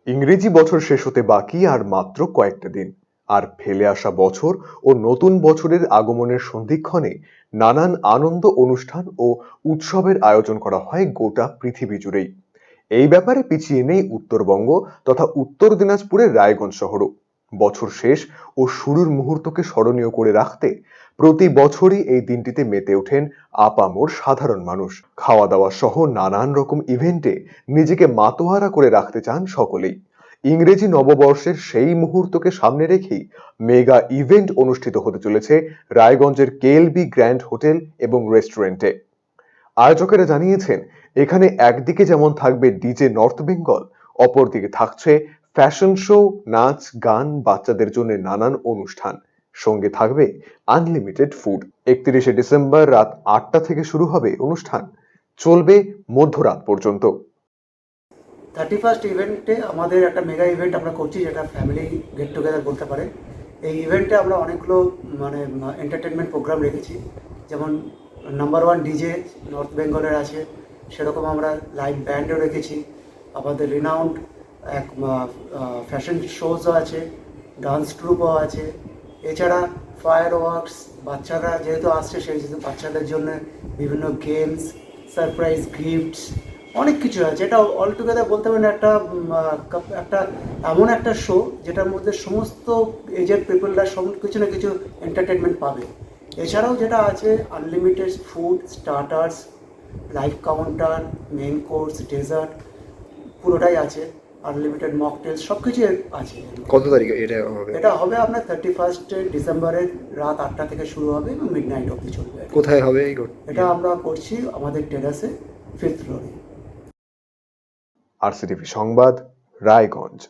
ইংরেজি বছর শেষ হতে বাকি আর মাত্র কয়েকটা দিন। আর ফেলে আসা বছর ও নতুন বছরের আগমনের সন্ধিক্ষণে নানান আনন্দ অনুষ্ঠান ও উৎসবের আয়োজন করা হয় গোটা পৃথিবী জুড়েই। এই ব্যাপারে পিছিয়ে নেই উত্তরবঙ্গ তথা উত্তর দিনাজপুরের রায়গঞ্জ শহরও। বছর শেষ ও শুরুর মুহূর্তকে স্মরণীয় করে রাখতে প্রতি বছরই এই দিনটিতে মেতে ওঠেন আপামর সাধারণ মানুষ। খাওয়া দাওয়া সহ নানান রকম ইভেন্টে নিজেকে মাতোয়ারা করে রাখতে চান সকলেই। ইংরেজি নববর্ষের সেই মুহূর্তকে সামনে রেখেই মেগা ইভেন্ট অনুষ্ঠিত হতে চলেছে রায়গঞ্জের কেএলবি গ্র্যান্ড হোটেল এবং রেস্টুরেন্টে। আয়োজকেরা জানিয়েছেন, এখানে একদিকে যেমন থাকবে ডিজে নর্থ বেঙ্গল, অপরদিকে থাকছে ফ্যাশন শো, নাচ গান, বাচ্চাদের জন্য নানান অনুষ্ঠান, সঙ্গে থাকবে আনলিমিটেড ফুড। 31শে ডিসেম্বর রাত 8টা থেকে শুরু হবে অনুষ্ঠান, চলবে মধ্যরাত পর্যন্ত। 31st ইভেন্টে আমাদের একটা মেগা ইভেন্ট আমরা করছি, যেটা ফ্যামিলি গেট টুগেদার বলতে পারে। এই ইভেন্টে আমরা অনেকগুলো এন্টারটেনমেন্ট প্রোগ্রাম রেখেছি, যেমন নাম্বার 1 ডিজে নর্থ বেঙ্গলের আছে, সেরকম আমরা লাইভ ব্যান্ডও রেখেছি। আমাদের রিনাউন্ড এক ফ্যাশন শোজও আছে, ডান্স ট্রুপও আছে। এছাড়া ফায়ার ওয়ার্কস, বাচ্চারা যেহেতু আসছে সেই বাচ্চাদের জন্য বিভিন্ন গেমস, সারপ্রাইজ গিফটস, অনেক কিছু আছে। এটা অল টুগেদার বলতে পারেন একটা একটা এমন একটা শো যেটার মধ্যে সমস্ত এজের পিপলরা কিছু না কিছু এন্টারটেনমেন্ট পাবে। এছাড়াও যেটা আছে unlimited food, starters, live counter, main course, dessert, পুরোটাই আছে। আনলিমিটেড মকটেলস, সব কিছু আছে। কত তারিখে এটা হবে? এটা হবে আপনার 31 ডিসেম্বরের রাত 8টা থেকে শুরু হবে এবং মিডনাইট অবধি চলবে। কোথায় হবে এটা আমরা করছি আমাদের টেরাসে, 5th ফ্লোরে। আরসিটিভি সংবাদ, রায়গঞ্জ।